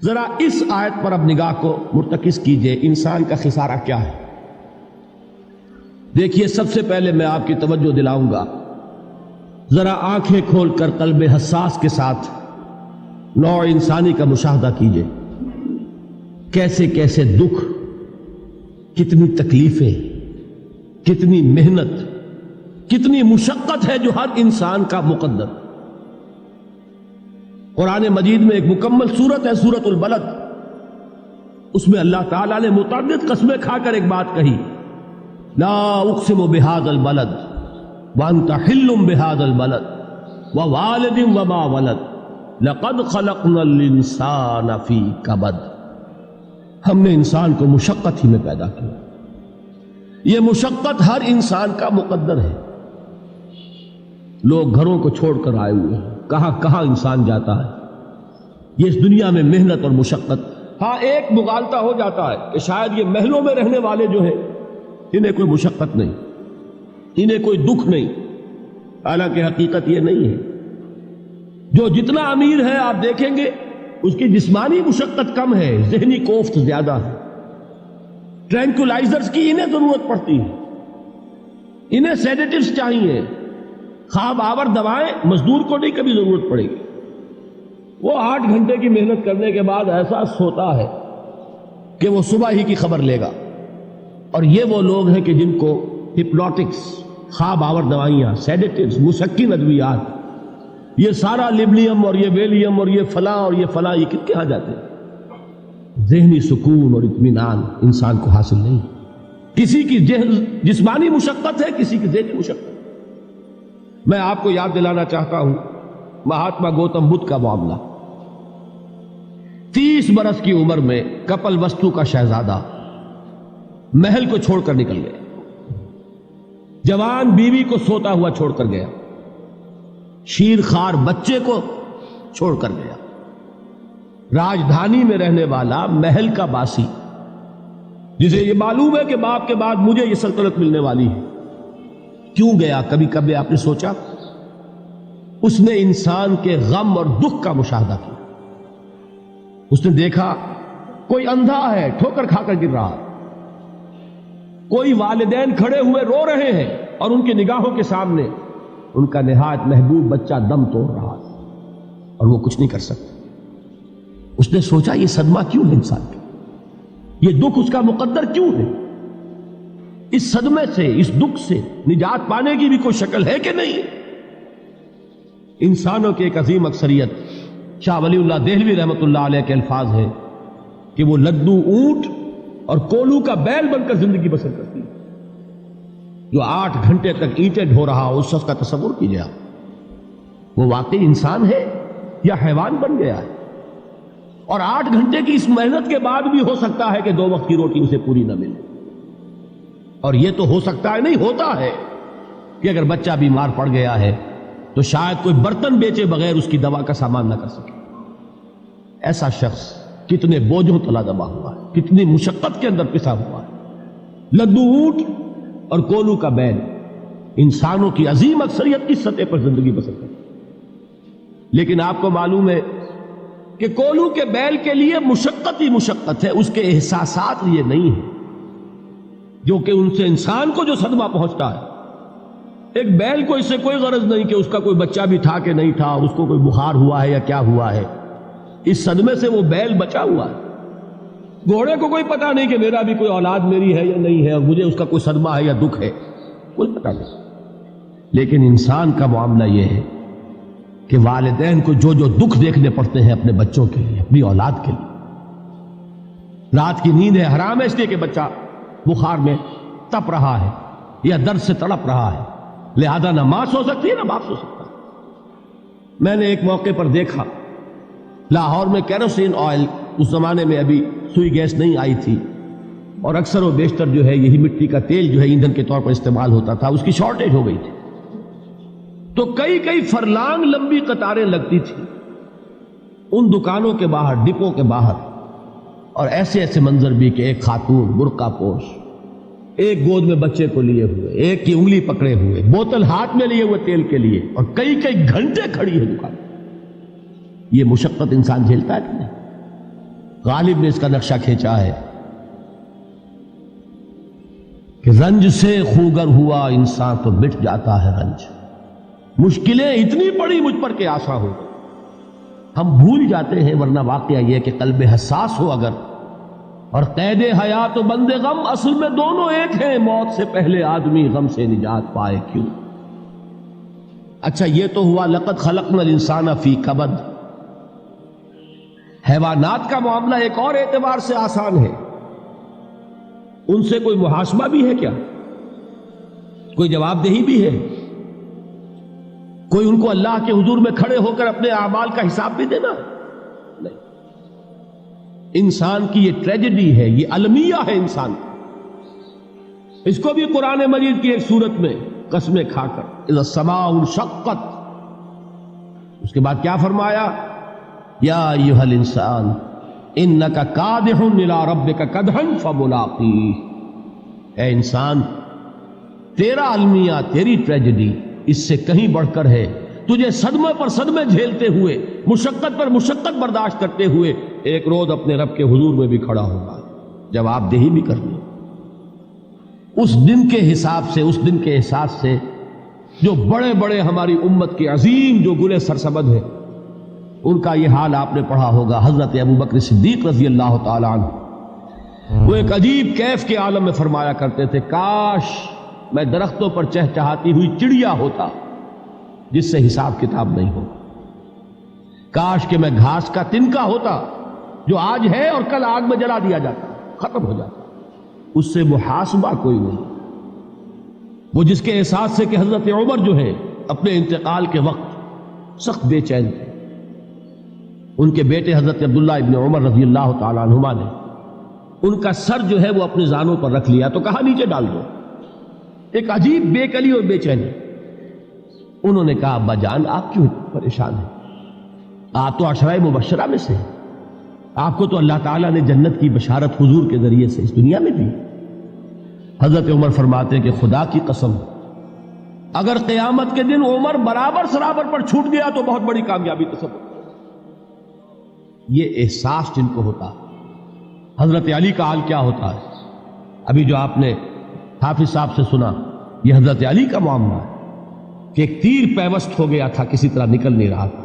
ذرا اس آیت پر اب نگاہ کو مرتکز کیجئے، انسان کا خسارہ کیا ہے؟ دیکھیے، سب سے پہلے میں آپ کی توجہ دلاؤں گا، ذرا آنکھیں کھول کر قلب حساس کے ساتھ نوع انسانی کا مشاہدہ کیجئے، کیسے کیسے دکھ، کتنی تکلیفیں، کتنی محنت، کتنی مشقت ہے جو ہر انسان کا مقدر۔ قرآن مجید میں ایک مکمل سورت ہے، سورت البلد، اس میں اللہ تعالیٰ نے متعدد قسمیں کھا کر ایک بات کہی، لا اقسم بہذا البلد وانت حل بہذا البلد ووالد وما ولد لقد خلقنا الانسان فی کبد۔ ہم نے انسان کو مشقت ہی میں پیدا کیا، یہ مشقت ہر انسان کا مقدر ہے۔ لوگ گھروں کو چھوڑ کر آئے ہوئے ہیں، کہاں کہاں انسان جاتا ہے، یہ اس دنیا میں محنت اور مشقت۔ ہاں، ایک مغالطہ ہو جاتا ہے کہ شاید یہ محلوں میں رہنے والے جو ہیں انہیں کوئی مشقت نہیں، انہیں کوئی دکھ نہیں، حالانکہ حقیقت یہ نہیں ہے۔ جو جتنا امیر ہے آپ دیکھیں گے اس کی جسمانی مشقت کم ہے، ذہنی کوفت زیادہ ہے۔ ٹرینکولائزرز کی انہیں ضرورت پڑتی ہے، انہیں سیڈیٹیوز چاہیے، خواب آور دوائیں مزدور کو نہیں کبھی ضرورت پڑے گی۔ وہ 8 گھنٹے کی محنت کرنے کے بعد احساس ہوتا ہے کہ وہ صبح ہی کی خبر لے گا۔ اور یہ وہ لوگ ہیں کہ جن کو ہپنوٹکس، خواب آور دوائیاں، سیڈیٹیوز، مسکن ادویات، یہ سارا لیبلیم اور یہ ویلیم اور یہ فلاں اور یہ فلاں، یہ کت کے ہاں جاتے ہیں؟ ذہنی سکون اور اطمینان انسان کو حاصل نہیں۔ کسی کی جسمانی مشقت ہے، کسی کی ذہنی مشقت۔ میں آپ کو یاد دلانا چاہتا ہوں مہاتما گوتم بدھ کا معاملہ۔ 30 برس کی عمر میں کپل وستو کا شہزادہ محل کو چھوڑ کر نکل گیا، جوان بیوی کو سوتا ہوا چھوڑ کر گیا، شیر خوار بچے کو چھوڑ کر گیا۔ راجدھانی میں رہنے والا محل کا باسی، جسے یہ معلوم ہے کہ باپ کے بعد مجھے یہ سلطنت ملنے والی ہے، کیوں گیا؟ کبھی کبھی آپ نے سوچا؟ اس نے انسان کے غم اور دکھ کا مشاہدہ کیا۔ اس نے دیکھا کوئی اندھا ہے، ٹھوکر کھا کر گر رہا ہے، کوئی والدین کھڑے ہوئے رو رہے ہیں اور ان کی نگاہوں کے سامنے ان کا نہایت محبوب بچہ دم توڑ رہا ہے اور وہ کچھ نہیں کر سکتا۔ اس نے سوچا یہ صدمہ کیوں ہے انسان کا، یہ دکھ اس کا مقدر کیوں ہے؟ اس صدمے سے، اس دکھ سے نجات پانے کی بھی کوئی شکل ہے کہ نہیں؟ انسانوں کی ایک عظیم اکثریت، شاہ ولی اللہ دہلوی رحمۃ اللہ علیہ کے الفاظ ہیں کہ وہ لدو اونٹ اور کولو کا بیل بن کر زندگی بسر کرتی ہے۔ جو 8 گھنٹے تک اینٹیں ڈھو رہا ہو، اس شخص کا تصور کیجیے آپ، وہ واقعی انسان ہے یا حیوان بن گیا ہے؟ اور 8 گھنٹے کی اس محنت کے بعد بھی ہو سکتا ہے کہ 2 وقت کی روٹی اسے پوری نہ ملے۔ اور یہ تو ہو سکتا ہے، نہیں ہوتا ہے، کہ اگر بچہ بیمار پڑ گیا ہے تو شاید کوئی برتن بیچے بغیر اس کی دوا کا سامان نہ کر سکے۔ ایسا شخص کتنے بوجھوں تلا دبا ہوا ہے، کتنی مشقت کے اندر پسا ہوا ہے۔ لدو اونٹ اور کولو کا بیل، انسانوں کی عظیم اکثریت اس سطح پر زندگی بسر کرتی ہے۔ لیکن آپ کو معلوم ہے کہ کولو کے بیل کے لیے مشقت ہی مشقت ہے، اس کے احساسات یہ نہیں ہیں جو کہ ان سے انسان کو جو صدمہ پہنچتا ہے۔ ایک بیل کو اس سے کوئی غرض نہیں کہ اس کا کوئی بچہ بھی تھا کہ نہیں تھا، اس کو کوئی بخار ہوا ہے یا کیا ہوا ہے، اس صدمے سے وہ بیل بچا ہوا ہے۔ گھوڑے کو کوئی پتہ نہیں کہ میرا بھی کوئی اولاد میری ہے یا نہیں ہے اور مجھے اس کا کوئی صدمہ ہے یا دکھ ہے، کوئی پتہ نہیں۔ لیکن انسان کا معاملہ یہ ہے کہ والدین کو جو جو دکھ دیکھنے پڑتے ہیں اپنے بچوں کے لیے، اپنی اولاد کے لیے۔ رات کی نیند ہے حرام ہے اس لیے کہ بچہ بخار میں تپ رہا ہے یا درد سے تڑپ رہا ہے، لہذا نہ ماں سو سکتی ہے نہ باپ سو سکتا۔ میں نے ایک موقع پر دیکھا، لاہور میں کیروسین آئل، اس زمانے میں ابھی سوئی گیس نہیں آئی تھی اور اکثر و بیشتر جو ہے یہی مٹی کا تیل جو ہے ایندھن کے طور پر استعمال ہوتا تھا، اس کی شارٹیج ہو گئی تھی۔ تو کئی فرلانگ لمبی قطاریں لگتی تھی ان دکانوں کے باہر، ڈپو کے باہر، اور ایسے منظر بھی کہ ایک خاتون برقع پوش، ایک گود میں بچے کو لیے ہوئے، ایک کی انگلی پکڑے ہوئے، بوتل ہاتھ میں لیے ہوئے تیل کے لیے، اور کئی گھنٹے کھڑی ہے دکان۔ یہ مشقت انسان جھیلتا ہے کہ نہیں؟ غالب نے اس کا نقشہ کھینچا ہے کہ رنج سے خوگر ہوا انسان تو مٹ جاتا ہے رنج. مشکلیں اتنی پڑی مجھ پر کہ آسان ہو گئی. ہم بھول جاتے ہیں، ورنہ واقعہ یہ کہ قلب حساس ہو اگر، اور قید حیات و بند غم اصل میں دونوں ایک ہیں. موت سے پہلے آدمی غم سے نجات پائے کیوں؟ اچھا یہ تو ہوا لقد خلقنا الانسان فی کبد. حیوانات کا معاملہ ایک اور اعتبار سے آسان ہے. ان سے کوئی محاسبہ بھی ہے کیا؟ کوئی جواب دہی بھی ہے؟ کوئی ان کو اللہ کے حضور میں کھڑے ہو کر اپنے اعمال کا حساب بھی دینا؟ نہیں. انسان کی یہ ٹریجڈی ہے، یہ المیہ ہے انسان. اس کو بھی قرآن مجید کی ایک سورت میں قسمیں کھا کر اذا السماء انشقت، اس کے بعد کیا فرمایا؟ یا ایھا الانسان انک کادح الی ربک کدحا فملاقیہ. اے انسان، تیرا المیہ، تیری ٹریجڈی اس سے کہیں بڑھ کر ہے. تجھے صدمے پر صدمے جھیلتے ہوئے، مشقت پر مشقت برداشت کرتے ہوئے ایک روز اپنے رب کے حضور میں بھی کھڑا ہوگا، جواب دہی بھی کرنی. اس دن کے حساب سے، اس دن کے احساس سے جو بڑے بڑے ہماری امت کے عظیم جو گلے سرسبد ہیں، ان کا یہ حال آپ نے پڑھا ہوگا. حضرت ابوبکر صدیق رضی اللہ تعالی عنہ وہ ایک عجیب کیف کے عالم میں فرمایا کرتے تھے، کاش میں درختوں پر چہچہاتی ہوئی چڑیا ہوتا جس سے حساب کتاب نہیں ہو. کاش کہ میں گھاس کا تنکا ہوتا جو آج ہے اور کل آگ میں جلا دیا جاتا، ختم ہو جاتا، اس سے محاسبہ کوئی نہیں. وہ جس کے احساس سے کہ حضرت عمر جو ہے اپنے انتقال کے وقت سخت بے چین تھے. ان کے بیٹے حضرت عبداللہ ابن عمر رضی اللہ تعالیٰ عنہما نے ان کا سر جو ہے وہ اپنے زانوں پر رکھ لیا تو کہا نیچے ڈال دو. ایک عجیب بے کلی اور بے چینی. انہوں نے کہا ابا جان آپ کیوں پریشان ہیں؟ آپ تو عشرہ مبشرہ میں سے، آپ کو تو اللہ تعالیٰ نے جنت کی بشارت حضور کے ذریعے سے اس دنیا میں دی. حضرت عمر فرماتے ہیں کہ خدا کی قسم اگر قیامت کے دن عمر برابر سرابر پر چھوٹ گیا تو بہت بڑی کامیابی تصور. یہ احساس جن کو ہوتا. حضرت علی کا حال کیا ہوتا ہے؟ ابھی جو آپ نے حافظ صاحب سے سنا، یہ حضرت علی کا معاملہ ہے کہ ایک تیر پیوست ہو گیا تھا، کسی طرح نکل نہیں رہا تھا.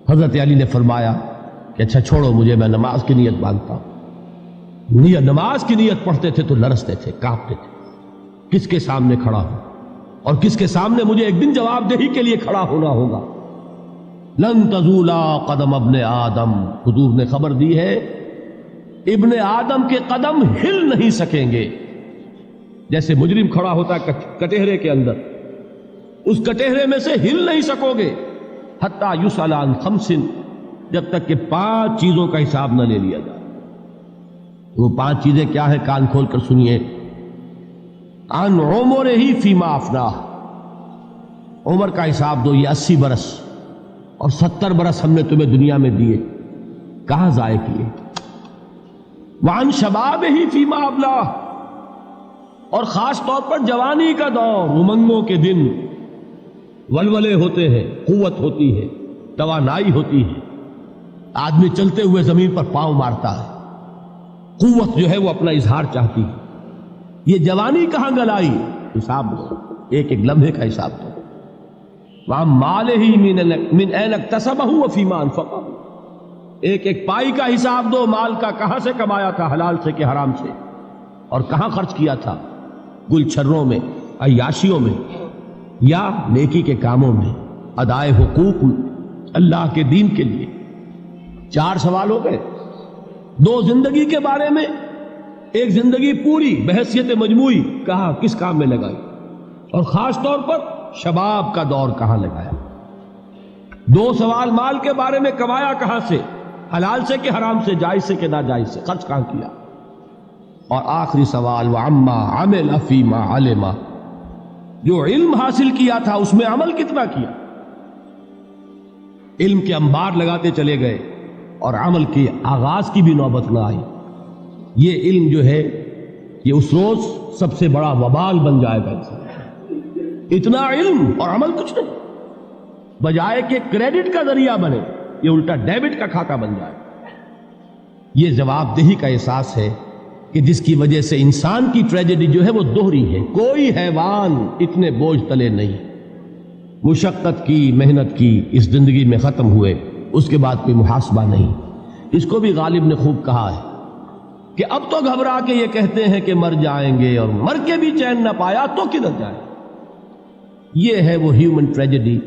حضرت علی نے فرمایا کہ اچھا چھوڑو مجھے، میں نماز کی نیت باندھتا ہوں. نماز کی نیت پڑھتے تھے تو لرزتے تھے، کانپتے تھے. کس کے سامنے کھڑا ہوں اور کس کے سامنے مجھے ایک دن جواب دہی کے لیے کھڑا ہونا ہوگا. لن تزولا قدم ابن آدم، حضور نے خبر دی ہے ابن آدم کے قدم ہل نہیں سکیں گے. جیسے مجرم کھڑا ہوتا ہے کٹہرے کے اندر، اس کٹہرے میں سے ہل نہیں سکو گے حتی یسأل عن خمس، جب تک کہ 5 چیزوں کا حساب نہ لے لیا جائے. وہ 5 چیزیں کیا ہے؟ کان کھول کر سنیے. عن عمرہ فیما افناہ، عمر کا حساب دو. یہ 80 برس اور 70 برس ہم نے تمہیں دنیا میں دیے، کہاں ضائع کیے؟ وعن شبابہ فیما ابلاہ، اور خاص طور پر جوانی کا دور، امنگوں کے دن، ولولے ہوتے ہیں، قوت ہوتی ہے، توانائی ہوتی ہے، آدمی چلتے ہوئے زمین پر پاؤں مارتا ہے، قوت جو ہے وہ اپنا اظہار چاہتی ہے. یہ جوانی کہاں گلائی؟ حساب دو، ایک ایک لمحے کا حساب دو. وَعَن مَالِهِ مِنْ أَيْنَ اكْتَسَبَهُ وَفِيمَا أَنْفَقَهُ، ایک ایک پائی کا حساب دو. مال کا کہاں سے کمایا تھا، حلال سے کہ حرام سے، اور کہاں خرچ کیا تھا، گل چھروں میں، عیاشیوں میں، یا نیکی کے کاموں میں، ادائے حقوق اللہ کے دین کے لیے. 4 سوال ہو گئے. 2 زندگی کے بارے میں، ایک زندگی پوری بحیثیت مجموعی کہاں کس کام میں لگائی، اور خاص طور پر شباب کا دور کہاں لگایا. 2 سوال مال کے بارے میں، کمایا کہاں سے، حلال سے کہ حرام سے، جائز سے کہ ناجائز سے، خرچ کہاں کیا. اور آخری سوال وعما عمل فیما علم، جو علم حاصل کیا تھا اس میں عمل کتنا کیا. علم کے انبار لگاتے چلے گئے اور عمل کے آغاز کی بھی نوبت نہ آئی. یہ علم جو ہے یہ اس روز سب سے بڑا وبال بن جائے گا. اتنا علم اور عمل کچھ نہیں، بجائے کہ کریڈٹ کا ذریعہ بنے یہ الٹا ڈیبٹ کا کھاتہ بن جائے. یہ جواب دہی کا احساس ہے کہ جس کی وجہ سے انسان کی ٹریجڈی جو ہے وہ دوہری ہے. کوئی حیوان اتنے بوجھ تلے نہیں. مشقت کی، محنت کی، اس زندگی میں ختم ہوئے، اس کے بعد کوئی محاسبہ نہیں. اس کو بھی غالب نے خوب کہا ہے کہ اب تو گھبرا کے یہ کہتے ہیں کہ مر جائیں گے، اور مر کے بھی چین نہ پایا تو کدھر جائے. یہ ہے وہ ہیومن ٹریجڈی